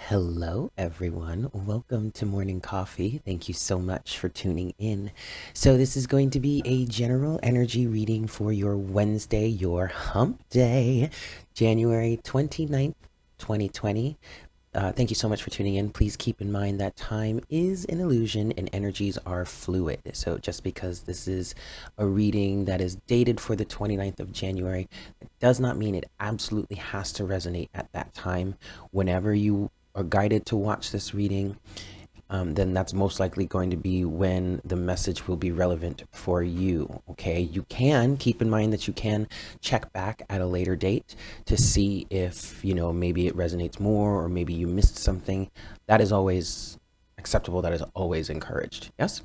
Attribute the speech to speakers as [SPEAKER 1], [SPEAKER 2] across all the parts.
[SPEAKER 1] Hello, everyone. Welcome to Morning Coffee. Thank you so much for tuning in. So, this is going to be a general energy reading for your Wednesday, your hump day, January 29th, 2020. Thank you so much for tuning in. Please keep in mind that time is an illusion and energies are fluid. So, just because this is a reading that is dated for the 29th of January, it does not mean it absolutely has to resonate at that time. Whenever you are guided to watch this reading, then that's most likely going to be when the message will be relevant for you. Okay, you can keep in mind that you can check back at a later date to see if, maybe it resonates more or maybe you missed something. That is always acceptable. That is always encouraged. Yes.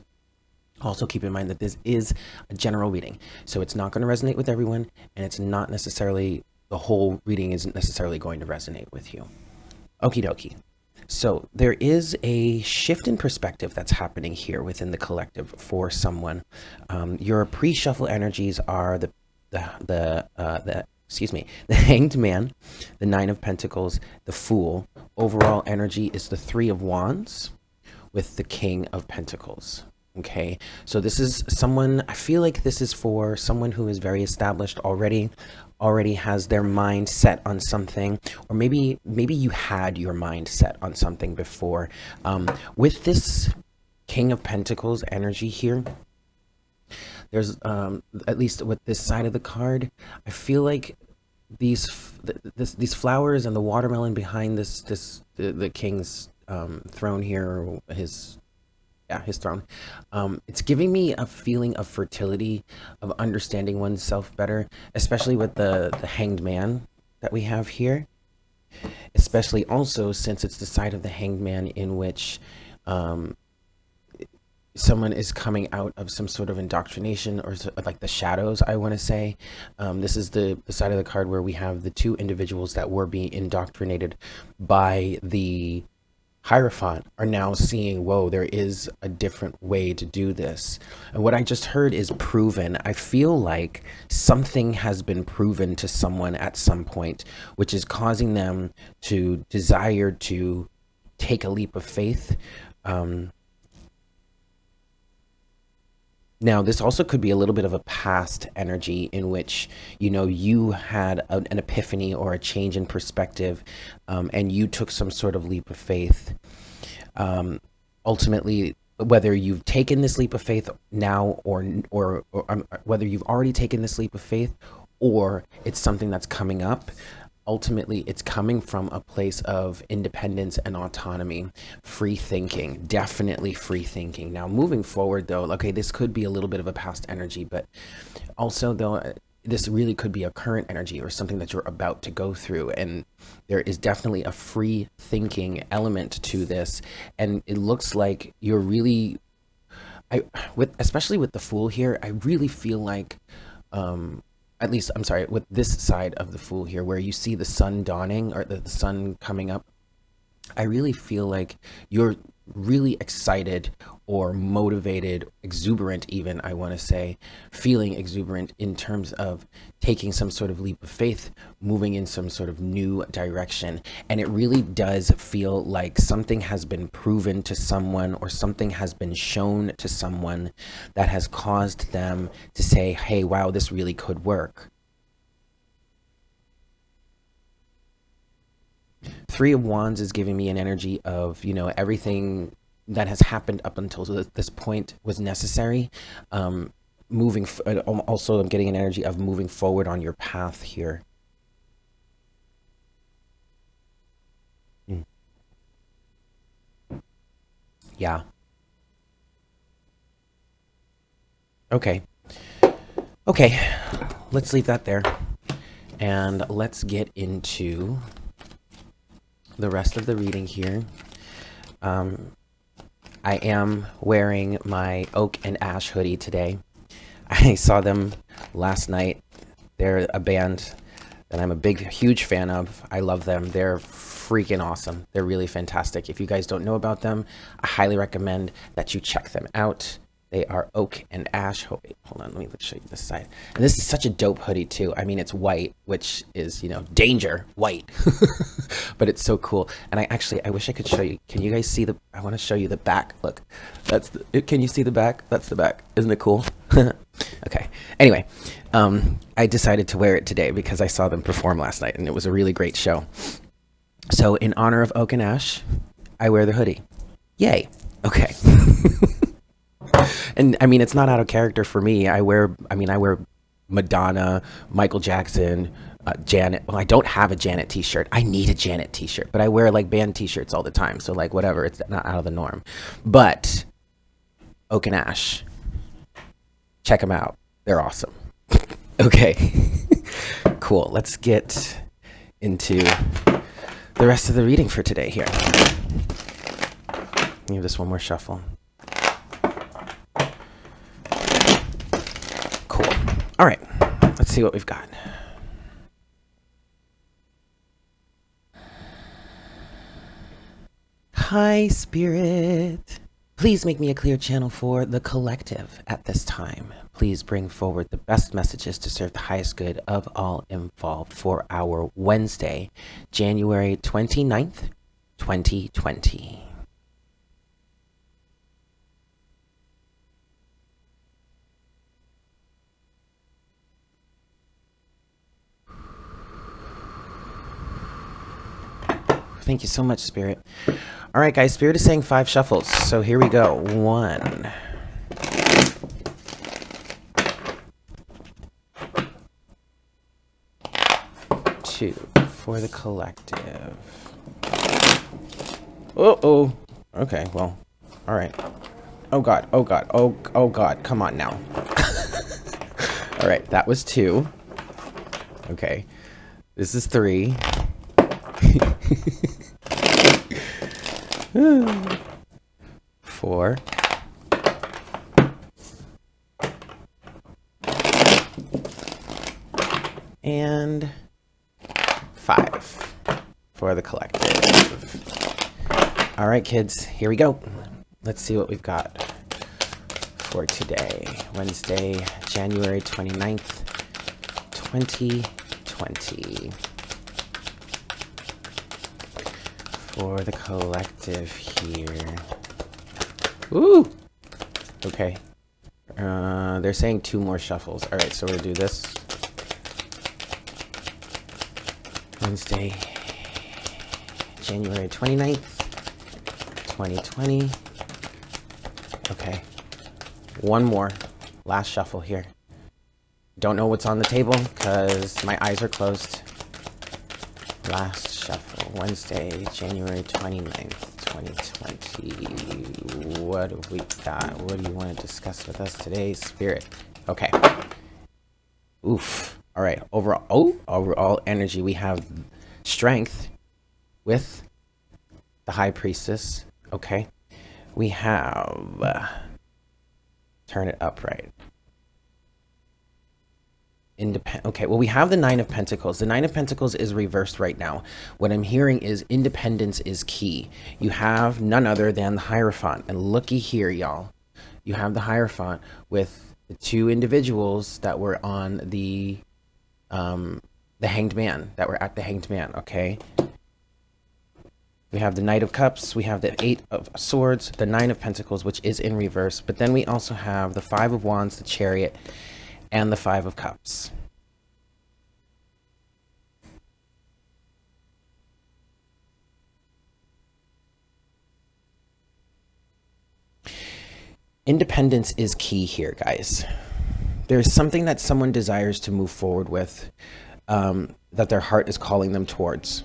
[SPEAKER 1] Also, keep in mind that this is a general reading, so it's not going to resonate with everyone, and it's not necessarily the whole reading isn't necessarily going to resonate with you. Okie dokie. So there is a shift in perspective that's happening here within the collective for someone. Your pre-shuffle energies are the Hanged Man, the Nine of Pentacles, the Fool. Overall energy is the Three of Wands with the King of Pentacles. Okay, so this is someone, I feel like this is for someone who is very established already has their mind set on something, or maybe you had your mind set on something before. With this King of Pentacles energy here, there's at least with this side of the card, I feel like these flowers and the watermelon behind the king's throne here, or his throne. It's giving me a feeling of fertility, of understanding oneself better, especially with the Hanged Man that we have here. Especially also since it's the side of the Hanged Man in which someone is coming out of some sort of indoctrination, or like the shadows, I want to say. This is the side of the card where we have the two individuals that were being indoctrinated by the Hierophant are now seeing, whoa, there is a different way to do this. And what I just heard is proven. I feel like something has been proven to someone at some point, which is causing them to desire to take a leap of faith. Now, this also could be a little bit of a past energy in which, you had an epiphany or a change in perspective, and you took some sort of leap of faith. Ultimately, whether you've taken this leap of faith now or whether you've already taken this leap of faith, or it's something that's coming up, ultimately it's coming from a place of independence and autonomy, free thinking, definitely free thinking. Now, moving forward though, okay, this could be a little bit of a past energy, but also though, this really could be a current energy or something that you're about to go through. And there is definitely a free thinking element to this. And it looks like you're really, especially with the Fool here, I really feel like, at least, I'm sorry, with this side of the Fool here, where you see the sun dawning or the sun coming up, I really feel like you're really excited or motivated, exuberant even, I want to say, feeling exuberant in terms of taking some sort of leap of faith, moving in some sort of new direction. And it really does feel like something has been proven to someone, or something has been shown to someone that has caused them to say, hey, wow, this really could work. Three of Wands is giving me an energy of, everything that has happened up until this point was necessary. Also, I'm getting an energy of moving forward on your path here. Yeah. Okay. Let's leave that there. And let's get into the rest of the reading here. I am wearing my oak and ash hoodie today. I saw them last night. They're a band that I'm a huge fan of. I love them. They're freaking awesome. They're really fantastic. If you guys don't know about them, I highly recommend that you check them out. They are oak and ash. Hold on, let me show you this side. And this is such a dope hoodie too. I mean, it's white, which is, you know, danger, white. But it's so cool. And I wish I could show you. Can you guys see I want to show you the back. Look, can you see the back? That's the back. Isn't it cool? Okay. Anyway, I decided to wear it today because I saw them perform last night and it was a really great show. So in honor of oak and ash, I wear the hoodie. Yay. Okay. And I mean, it's not out of character for me. I wear Madonna, Michael Jackson, Janet. Well, I don't have a Janet t-shirt. I need a Janet t-shirt, but I wear like band t-shirts all the time. So like whatever, it's not out of the norm. But Oak and Ash, check them out. They're awesome. Okay. Cool. Let's get into the rest of the reading for today here. Give this one more shuffle. Cool. All right. Let's see what we've got. Hi, Spirit. Please make me a clear channel for the collective at this time. Please bring forward the best messages to serve the highest good of all involved for our Wednesday, January 29th, 2020. Thank you so much, Spirit. All right, guys, Spirit is saying 5 shuffles. So here we go. 1. 2 for the collective. Uh-oh. Okay, well, all right. Oh, God. Oh, God. Oh, God. Come on now. All right, that was 2. Okay. This is 3. 4. And 5 for the collective. All right, kids, here we go. Let's see what we've got for today, Wednesday, January 29th, 2020. For the collective here. Ooh! Okay. They're saying 2 more shuffles. All right, so we'll do this. Wednesday, January 29th, 2020. Okay. 1 more. Last shuffle here. Don't know what's on the table because my eyes are closed. Last shuffle. Wednesday, January 29th, 2020. What have we got? What do you want to discuss with us today, Spirit? Okay. Oof. All right. Overall energy. We have strength with the High Priestess. Okay. We have turn it upright. Okay, well, we have the 9 of Pentacles. The 9 of Pentacles is reversed right now. What I'm hearing is independence is key. You have none other than the Hierophant. And looky here, y'all. You have the Hierophant with the 2 individuals that were on the Hanged Man, that were at the Hanged Man, okay? We have the Knight of Cups, we have the 8 of Swords, the 9 of Pentacles, which is in reverse, but then we also have the 5 of Wands, the Chariot, and the 5 of Cups. Independence is key here, guys. There's something that someone desires to move forward with, that their heart is calling them towards.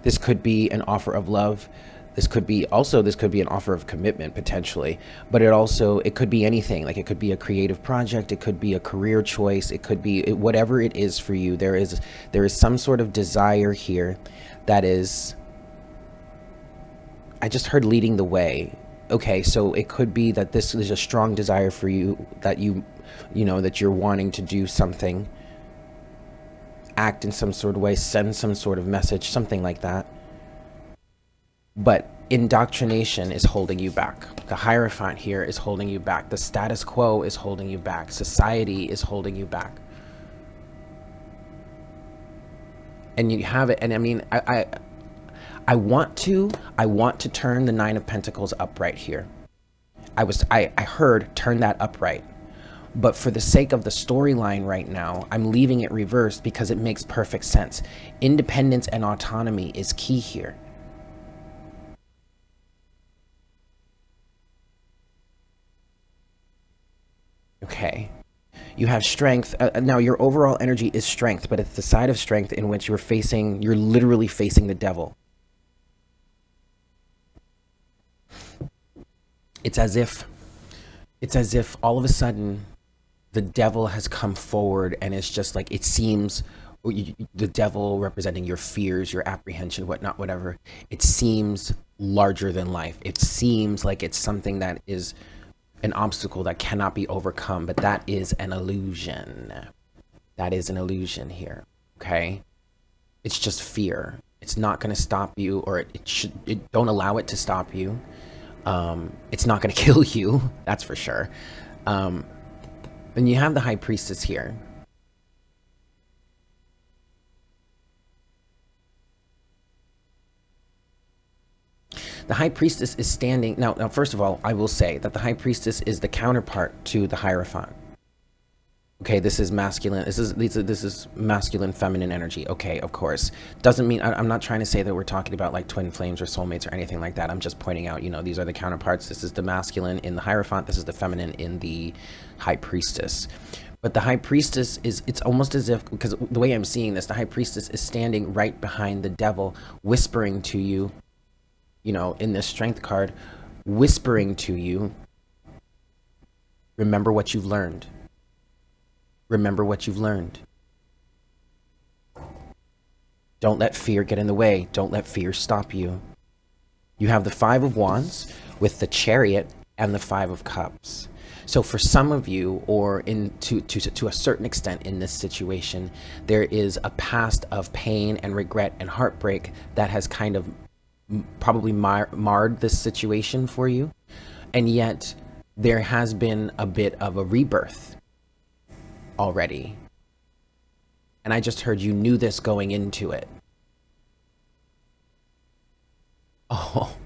[SPEAKER 1] This could be an offer of love. This could be an offer of commitment potentially, but it could be anything. Like it could be a creative project. It could be a career choice. It could be whatever it is for you. There is some sort of desire here that is, I just heard leading the way. Okay. So it could be that this is a strong desire for you that that you're wanting to do something, act in some sort of way, send some sort of message, something like that. But Indoctrination is holding you back. The Hierophant here is holding you back. The status quo is holding you back. Society is holding you back. And you have it. And I mean, I want to turn the Nine of Pentacles upright here. I heard turn that upright. But for the sake of the storyline right now, I'm leaving it reversed because it makes perfect sense. Independence and autonomy is key here. Okay. You have strength. Now, your overall energy is strength, but it's the side of strength in which you're literally facing the devil. It's as if all of a sudden the devil has come forward, and it's just like, it seems, the devil representing your fears, your apprehension, whatnot, whatever. It seems larger than life. It seems like it's something that is an obstacle that cannot be overcome, but that is an illusion. That is an illusion here, okay? It's just fear. It's not going to stop you, or don't allow it to stop you. It's not going to kill you, that's for sure. And you have the High Priestess here. The High Priestess is standing now. First of all, I will say that the High Priestess is the counterpart to the Hierophant. Okay, this is masculine. This is masculine, feminine energy. Okay, of course. Doesn't mean, I'm not trying to say that we're talking about like twin flames or soulmates or anything like that. I'm just pointing out, these are the counterparts. This is the masculine in the Hierophant. This is the feminine in the High Priestess. But the High Priestess it's almost as if, because the way I'm seeing this, the High Priestess is standing right behind the devil, whispering to you, in this strength card, whispering to you, remember what you've learned. Remember what you've learned. Don't let fear get in the way. Don't let fear stop you. You have the Five of Wands with the Chariot and the Five of Cups. So for some of you, or to a certain extent in this situation, there is a past of pain and regret and heartbreak that has kind of probably marred this situation for you. And yet there has been a bit of a rebirth already. And I just heard you knew this going into it. Oh,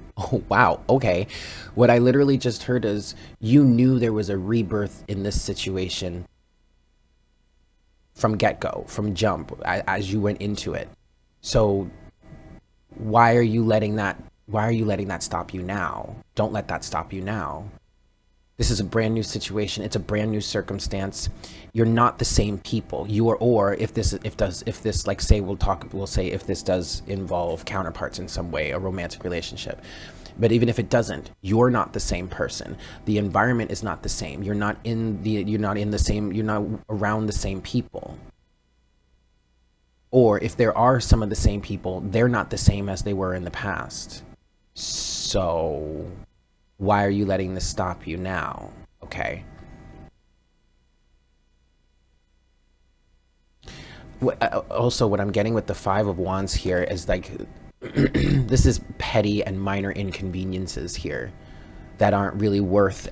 [SPEAKER 1] wow. Okay. What I literally just heard is you knew there was a rebirth in this situation from get-go, from jump, as you went into it. So why are you letting that stop you now? Don't let that stop you now. This is a brand new situation. It's a brand new circumstance. You're not the same people. If this like, say, we'll say if this does involve counterparts in some way, a romantic relationship. But even if it doesn't, you're not the same person. The environment is not the same. You're not around the same people. Or if there are some of the same people, they're not the same as they were in the past. So why are you letting this stop you now? Okay. Also, what I'm getting with the Five of Wands here is like, this is petty and minor inconveniences here that aren't really worth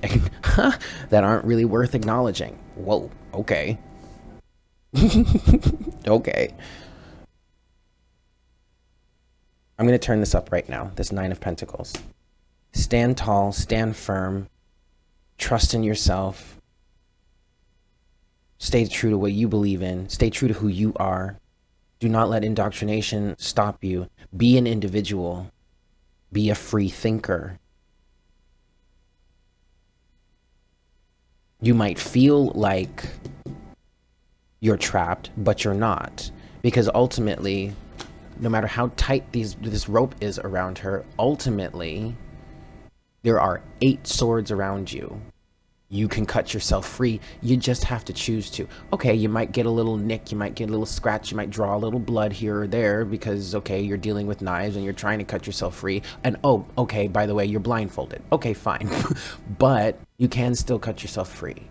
[SPEAKER 1] acknowledging. Whoa, okay. Okay. I'm going to turn this up right now, this Nine of Pentacles. Stand tall, stand firm, trust in yourself, stay true to what you believe in, stay true to who you are. Do not let indoctrination stop you. Be an individual. Be a free thinker. You might feel like you're trapped, but you're not. Because ultimately, no matter how tight this rope is around her, ultimately, there are 8 swords around you. You can cut yourself free. You just have to choose to. Okay, you might get a little nick, you might get a little scratch, you might draw a little blood here or there because, okay, you're dealing with knives and you're trying to cut yourself free. And, oh, okay, by the way, you're blindfolded. Okay, fine. But you can still cut yourself free.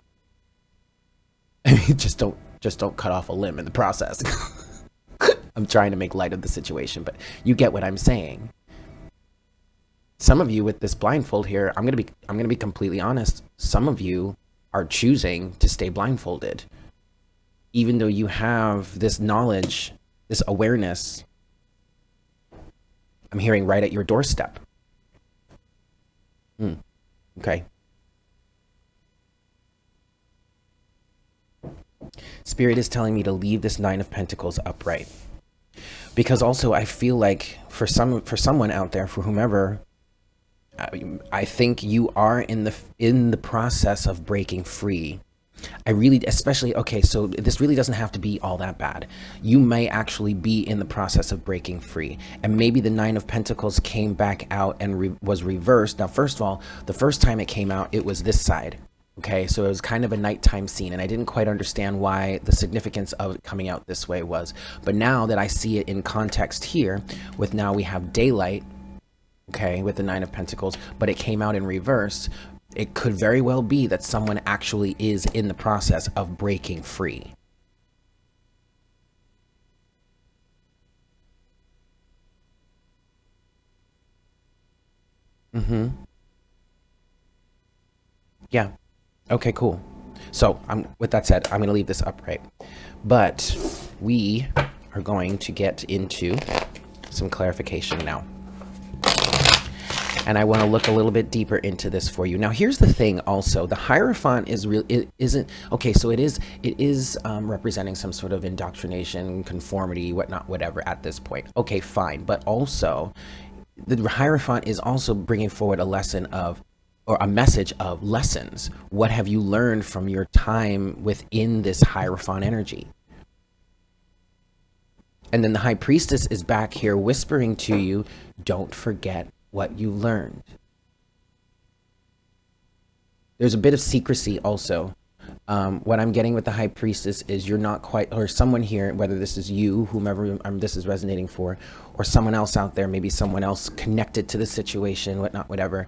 [SPEAKER 1] I mean, just don't cut off a limb in the process. I'm trying to make light of the situation, but you get what I'm saying. Some of you with this blindfold here, I'm going to be completely honest. Some of you are choosing to stay blindfolded, even though you have this knowledge, this awareness. I'm hearing right at your doorstep. Okay. Spirit is telling me to leave this Nine of Pentacles upright. Because also I feel like for someone out there, for whomever, I think you are in the process of breaking free. I really, especially, okay, so this really doesn't have to be all that bad. You may actually be in the process of breaking free. And maybe the Nine of Pentacles came back out and was reversed. Now, first of all, the first time it came out, it was this side. Okay, so it was kind of a nighttime scene, and I didn't quite understand why the significance of it coming out this way was. But now that I see it in context here, with now we have daylight, okay, with the Nine of Pentacles, but it came out in reverse, it could very well be that someone actually is in the process of breaking free. Yeah. Okay, cool. So with that said, I'm going to leave this upright. But we are going to get into some clarification now. And I want to look a little bit deeper into this for you. Now, here's the thing also. The Hierophant is real. It isn't, okay, so it is representing some sort of indoctrination, conformity, whatnot, whatever at this point. Okay, fine. But also, the Hierophant is also bringing forward a lesson of, or a message of lessons. What have you learned from your time within this Hierophant energy? And then the High Priestess is back here whispering to you, don't forget what you learned. There's a bit of secrecy also. What I'm getting with the High Priestess is you're not quite, or someone here, whether this is you, whomever this is resonating for, or someone else out there, maybe someone else connected to the situation, whatnot, whatever.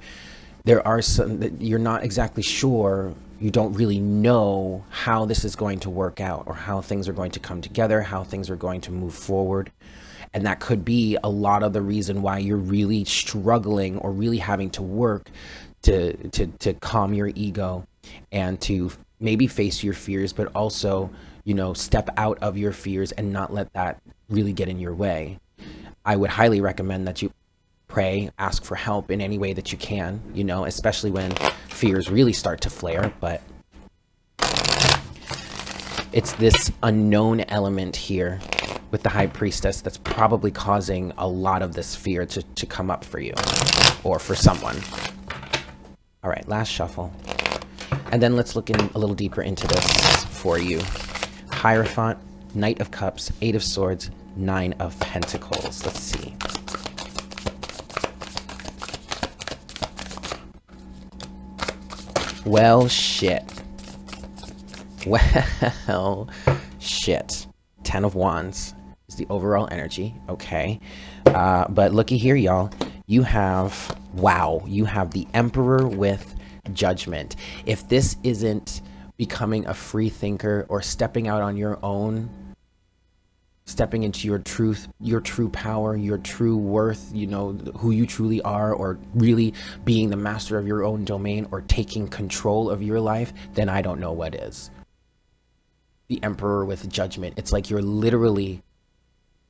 [SPEAKER 1] There are some that you're not exactly sure, you don't really know how this is going to work out, or how things are going to come together, how things are going to move forward. And that could be a lot of the reason why you're really struggling or really having to work to calm your ego and to maybe face your fears, but also, you know, step out of your fears and not let that really get in your way. I would highly recommend that you pray, ask for help in any way that you can, you know, especially when fears really start to flare. But it's this unknown element here with the High Priestess that's probably causing a lot of this fear to come up for you or for someone. All right, last shuffle. And then let's look in a little deeper into this for you. Hierophant, Knight of Cups, Eight of Swords, Nine of Pentacles. Let's see. Well, shit. Well, shit. 10 of Wands is the overall energy. Okay. But looky here, y'all. You have, wow, you have the Emperor with Judgment. If this isn't becoming a free thinker or stepping out on your own, stepping into your truth, your true power, your true worth, you know, who you truly are, or really being the master of your own domain or taking control of your life, then I don't know what is. The Emperor with Judgment. It's like you're literally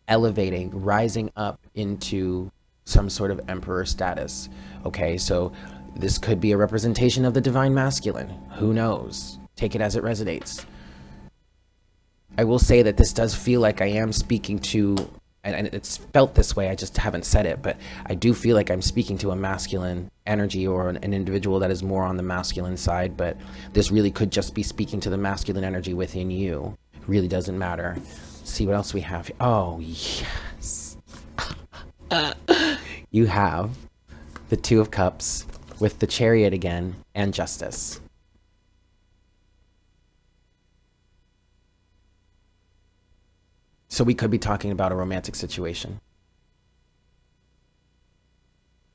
[SPEAKER 1] elevating, rising up into some sort of emperor status. Okay, so this could be a representation of the divine masculine. Who knows? Take it as it resonates. I will say that this does feel like I am speaking to, and it's felt this way, I just haven't said it, but I do feel like I'm speaking to a masculine energy or an individual that is more on the masculine side, but this really could just be speaking to the masculine energy within you. It really doesn't matter. Let's see what else we have. Oh, yes. You have the Two of Cups with the Chariot again and Justice. So we could be talking about a romantic situation.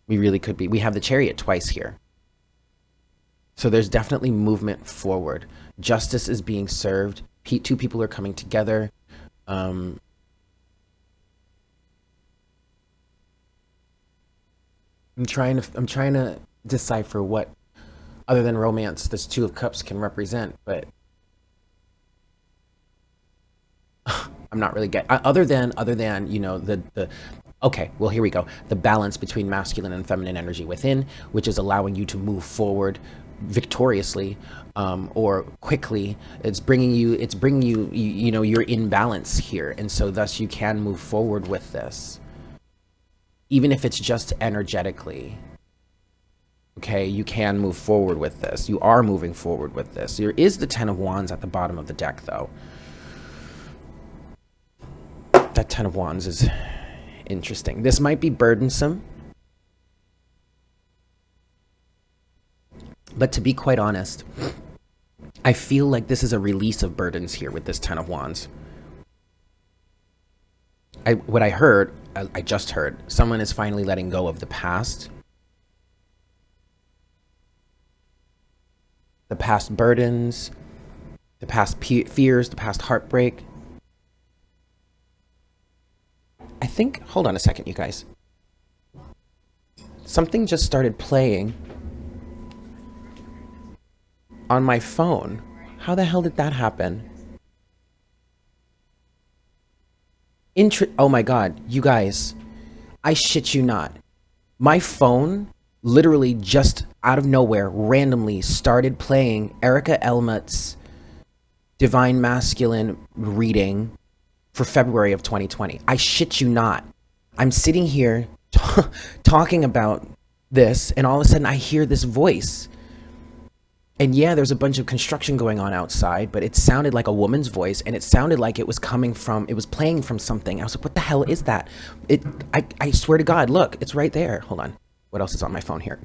[SPEAKER 1] We really could be. We have the Chariot twice here. So there's definitely movement forward. Justice is being served. Two people are coming together. I'm trying to decipher what other than romance this Two of Cups can represent, but I'm not really getting other than the okay, well, here we go. The balance between masculine and feminine energy within, which is allowing you to move forward victoriously, or quickly. It's bringing you, you're in balance here. And so thus you can move forward with this, even if it's just energetically. Okay, you can move forward with this. You are moving forward with this. There is the Ten of Wands at the bottom of the deck, though. That Ten of Wands is interesting. This might be burdensome, but to be quite honest, I feel like this is a release of burdens here with this Ten of Wands. What I just heard, someone is finally letting go of the past burdens, the past fears, the past heartbreak. I think, hold on a second, you guys. Something just started playing on my phone. How the hell did that happen? Oh my God, you guys, I shit you not. My phone literally just out of nowhere randomly started playing Erica Elmutt's Divine Masculine reading for February of 2020. I shit you not. I'm sitting here talking about this, and all of a sudden I hear this voice. And yeah, there's a bunch of construction going on outside, but it sounded like a woman's voice, and it sounded like it was playing from something. I was like, what the hell is that? I swear to God, look, it's right there. Hold on. What else is on my phone here?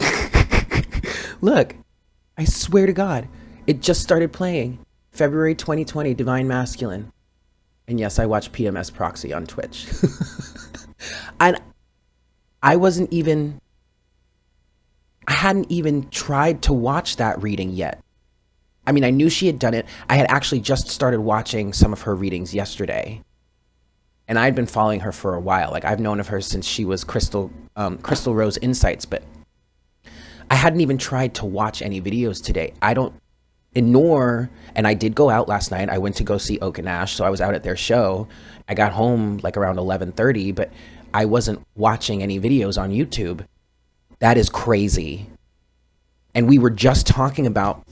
[SPEAKER 1] Look, I swear to God, it just started playing. February 2020, Divine Masculine. And yes, I watch PMS Proxy on Twitch. And I hadn't even tried to watch that reading yet. I mean, I knew she had done it. I had actually just started watching some of her readings yesterday. And I'd been following her for a while. Like, I've known of her since she was Crystal Rose Insights, but I hadn't even tried to watch any videos today. And I did go out last night. I went to go see Oak and Ash, so I was out at their show. I got home like around 11:30, but I wasn't watching any videos on YouTube. That is crazy. And we were just talking about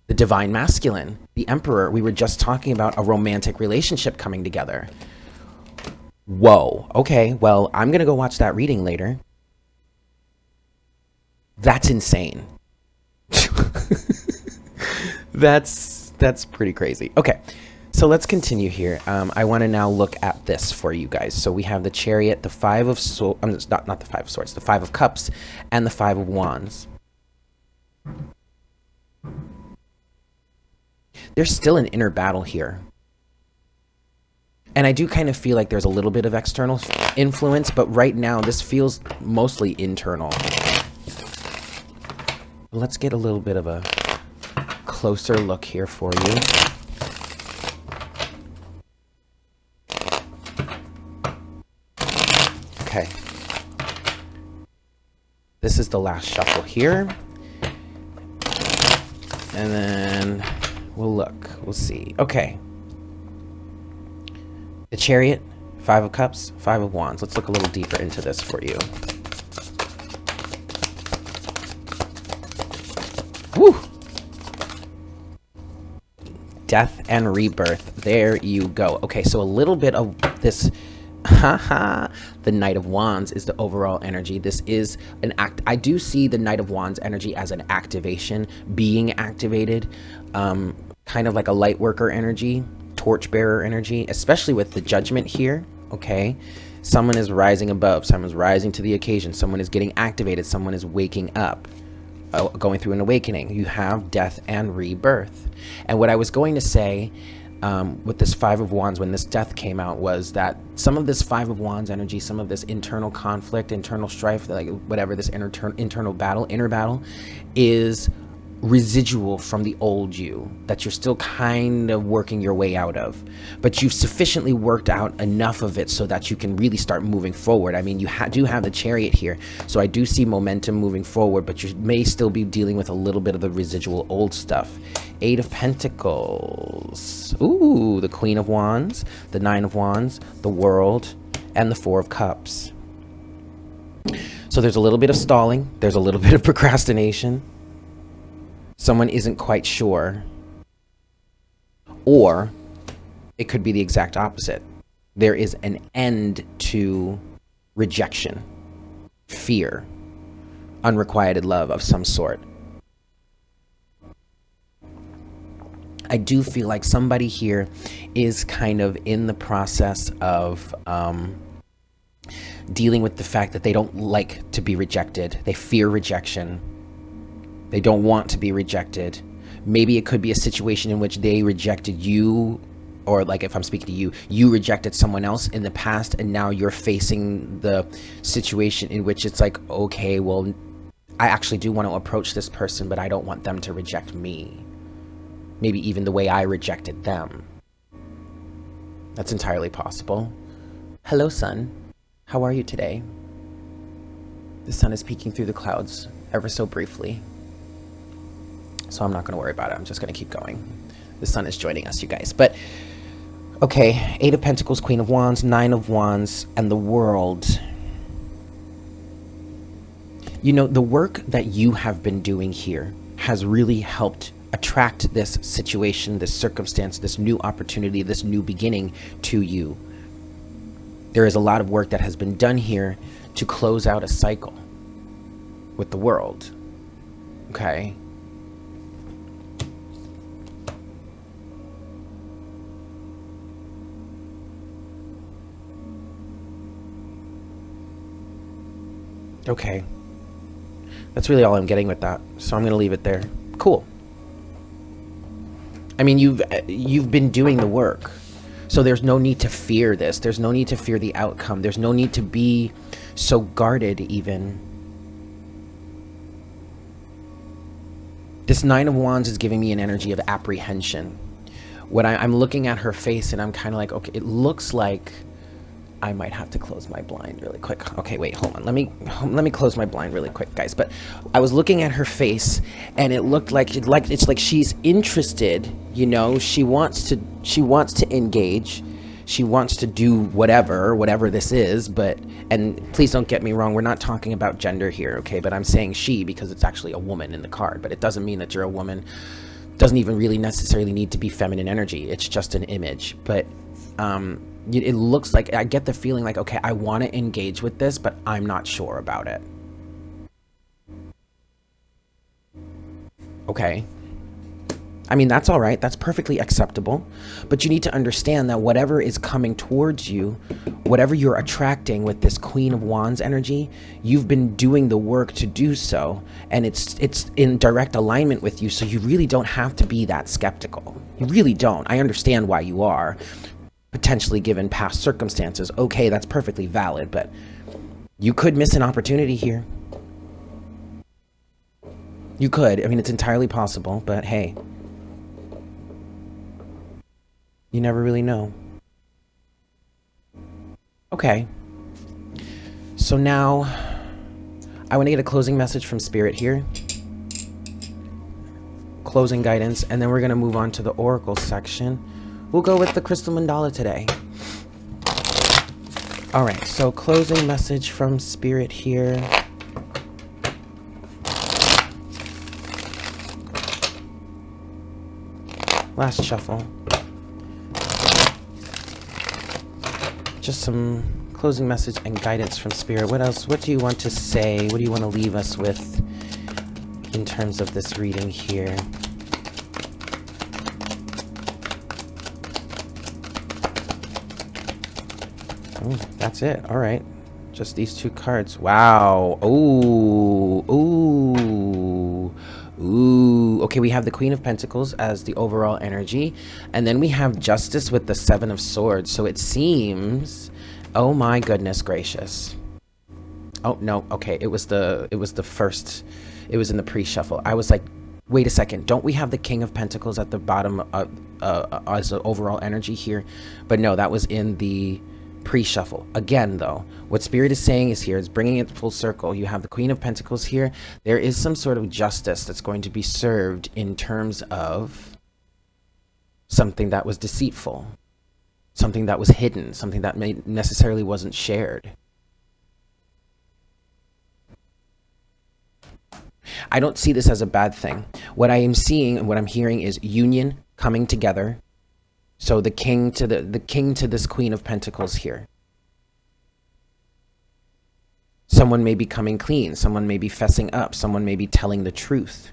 [SPEAKER 1] the Divine Masculine, the Emperor. We were just talking about a romantic relationship coming together. Whoa. Okay, well, I'm going to go watch that reading later. That's insane. That's pretty crazy. Okay, so let's continue here. I want to now look at this for you guys. So we have the Chariot, the Five of Swords, not the Five of Swords, the Five of Cups, and the Five of Wands. There's still an inner battle here. And I do kind of feel like there's a little bit of external influence, but right now this feels mostly internal. Let's get a little bit of a closer look here for you. Okay. This is the last shuffle here. And then we'll look. We'll see. Okay. The Chariot, Five of Cups, Five of Wands. Let's look a little deeper into this for you. Woo! Death and rebirth. There you go. Okay, so a little bit of this. The Knight of Wands is the overall energy. This is an act. I do see the Knight of Wands energy as an activation, being activated, kind of like a light worker energy, torchbearer energy, especially with the Judgment here. Okay, someone is rising above, someone's rising to the occasion, someone is getting activated, someone is waking up, going through an awakening. You have death and rebirth. And what I was going to say with this Five of Wands when this death came out was that some of this Five of Wands energy, some of this internal conflict, internal strife, like whatever, this internal battle, inner battle, is residual from the old you that you're still kind of working your way out of, but you've sufficiently worked out enough of it so that you can really start moving forward. I mean, you do have the Chariot here, so I do see momentum moving forward, but you may still be dealing with a little bit of the residual old stuff. Eight of Pentacles. Ooh, the Queen of Wands, the Nine of Wands, the World, and the Four of Cups. So there's a little bit of stalling, there's a little bit of procrastination. Someone isn't quite sure, or it could be the exact opposite. There is an end to rejection, fear, unrequited love of some sort. I do feel like somebody here is kind of in the process of dealing with the fact that they don't like to be rejected. They fear rejection. They don't want to be rejected. Maybe it could be a situation in which they rejected you, or like if I'm speaking to you, you rejected someone else in the past, and now you're facing the situation in which it's like, okay, well, I actually do want to approach this person, but I don't want them to reject me. Maybe even the way I rejected them. That's entirely possible. Hello, sun. How are you today? The sun is peeking through the clouds ever so briefly. So I'm not going to worry about it. I'm just going to keep going. The sun is joining us, you guys. But, okay, Eight of Pentacles, Queen of Wands, Nine of Wands, and the World. You know, the work that you have been doing here has really helped attract this situation, this circumstance, this new opportunity, this new beginning to you. There is a lot of work that has been done here to close out a cycle with the World. Okay? Okay. That's really all I'm getting with that. So I'm going to leave it there. Cool. I mean, you've been doing the work. So there's no need to fear this. There's no need to fear the outcome. There's no need to be so guarded even. This Nine of Wands is giving me an energy of apprehension. When I'm looking at her face and I'm kind of like, okay, it looks like I might have to close my blind really quick. Okay, wait, hold on. Let me close my blind really quick, guys. But I was looking at her face, and it looked like it's like she's interested. You know, she wants to engage. She wants to do whatever this is. But, and please don't get me wrong, we're not talking about gender here, okay? But I'm saying she because it's actually a woman in the card. But it doesn't mean that you're a woman. Doesn't even really necessarily need to be feminine energy. It's just an image. But it looks like, I get the feeling like, okay, I want to engage with this, but I'm not sure about it. Okay. I mean, that's all right. That's perfectly acceptable. But you need to understand that whatever is coming towards you, whatever you're attracting with this Queen of Wands energy, you've been doing the work to do so. And it's in direct alignment with you. So you really don't have to be that skeptical. You really don't. I understand why you are. Potentially given past circumstances. Okay, that's perfectly valid, but you could miss an opportunity here. You could. I mean, it's entirely possible, but hey, you never really know. Okay. So now I want to get a closing message from Spirit here. Closing guidance, and then we're going to move on to the Oracle section. We'll go with the Crystal Mandala today. All right, so closing message from Spirit here. Last shuffle. Just some closing message and guidance from Spirit. What else? What do you want to say? What do you want to leave us with in terms of this reading here? Oh, that's it. All right. Just these two cards. Wow. Ooh. Ooh. Ooh. Okay, we have the Queen of Pentacles as the overall energy. And then we have Justice with the Seven of Swords. So it seems... Oh my goodness gracious. Oh, no. Okay, it was the first... It was in the pre-shuffle. I was like, Wait a second. Don't we have the King of Pentacles at the bottom of, as the overall energy here? But no, that was in the pre-shuffle. Again, though, what Spirit is saying is here is bringing it full circle. You have the Queen of Pentacles here. There is some sort of justice that's going to be served in terms of something that was deceitful, something that was hidden, something that necessarily wasn't shared. I don't see this as a bad thing. What I am seeing and what I'm hearing is union coming together. So the king to this Queen of Pentacles here. Someone may be coming clean. Someone may be fessing up. Someone may be telling the truth.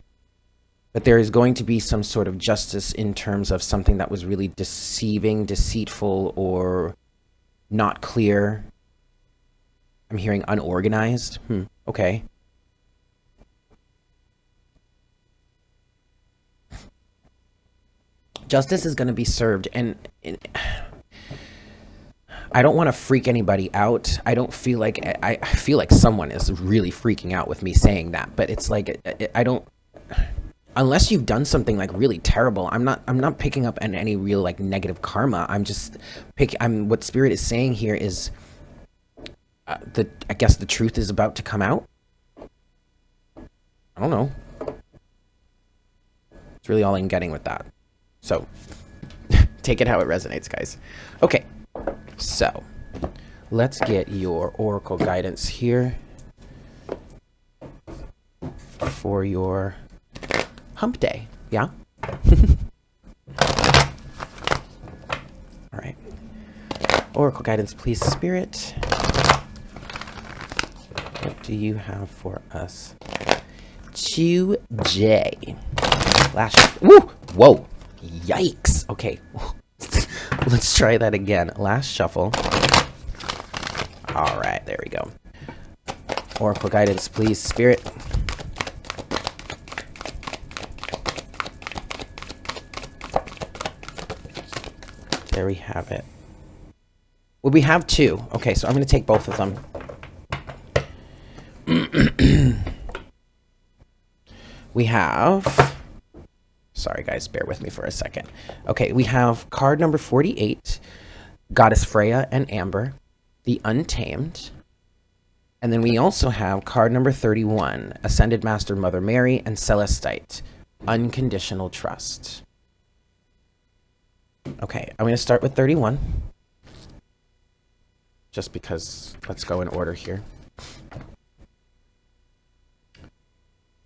[SPEAKER 1] But there is going to be some sort of justice in terms of something that was really deceiving, deceitful, or not clear. I'm hearing unorganized. Okay. Justice is going to be served, and I don't want to freak anybody out. I don't feel like I feel like someone is really freaking out with me saying that, but it's like I don't, unless you've done something like really terrible. I'm not picking up on any real like negative karma. What Spirit is saying here is I guess the truth is about to come out. I don't know. It's really all I'm getting with that. So, take it how it resonates, guys. Okay, so let's get your oracle guidance here for your hump day. Yeah? All right. Oracle guidance, please, Spirit. What do you have for us today? Woo! Whoa! Yikes. Okay. Let's try that again. Last shuffle. All right, there we go. Oracle guidance, please, Spirit. There we have it. Well, we have two. Okay, so I'm going to take both of them. We have... Sorry, guys, bear with me for a second. Okay, we have card number 48, Goddess Freya and Amber, the Untamed. And then we also have card number 31, Ascended Master Mother Mary and Celestite, Unconditional Trust. Okay, I'm going to start with 31. Just because, let's go in order here.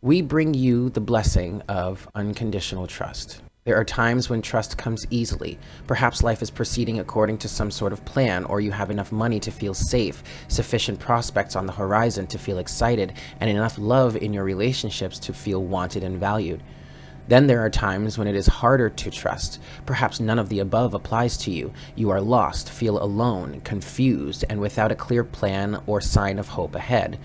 [SPEAKER 1] We bring you the blessing of unconditional trust. There are times when trust comes easily. Perhaps life is proceeding according to some sort of plan, or you have enough money to feel safe, sufficient prospects on the horizon to feel excited, and enough love in your relationships to feel wanted and valued. Then there are times when it is harder to trust. Perhaps none of the above applies to you. You are lost, feel alone, confused, and without a clear plan or sign of hope ahead.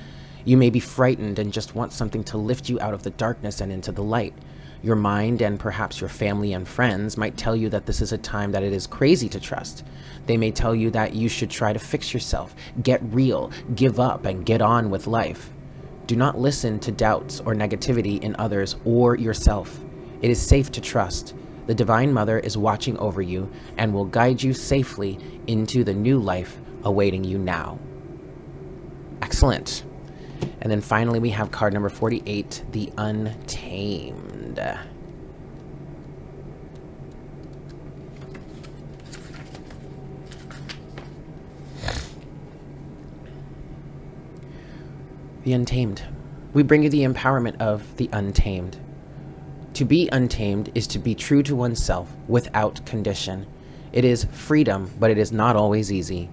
[SPEAKER 1] You may be frightened and just want something to lift you out of the darkness and into the light. Your mind and perhaps your family and friends might tell you that this is a time that it is crazy to trust. They may tell you that you should try to fix yourself, get real, give up, and get on with life. Do not listen to doubts or negativity in others or yourself. It is safe to trust. The Divine Mother is watching over you and will guide you safely into the new life awaiting you now. Excellent. And then finally we have card number 48, the Untamed. The Untamed. We bring you the empowerment of the Untamed. To be untamed is to be true to oneself without condition. It is freedom, but it is not always easy.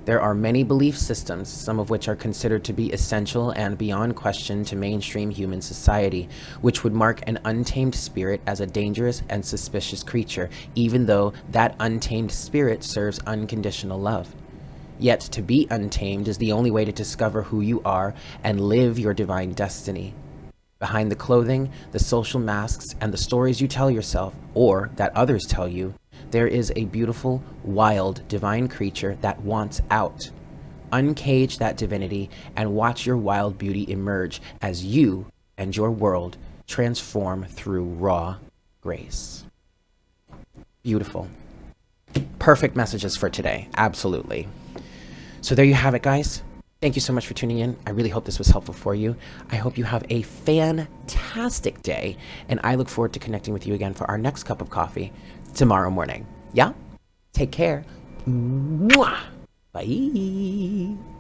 [SPEAKER 1] There are many belief systems, some of which are considered to be essential and beyond question to mainstream human society, which would mark an untamed spirit as a dangerous and suspicious creature, even though that untamed spirit serves unconditional love. Yet to be untamed is the only way to discover who you are and live your divine destiny. Behind the clothing, the social masks, and the stories you tell yourself, or that others tell you, there is a beautiful, wild, divine creature that wants out. Uncage that divinity and watch your wild beauty emerge as you and your world transform through raw grace. Beautiful. Perfect messages for today. Absolutely. So there you have it, guys. Thank you so much for tuning in. I really hope this was helpful for you. I hope you have a fantastic day, and I look forward to connecting with you again for our next cup of coffee tomorrow morning. Yeah? Take care. Mwah! Bye.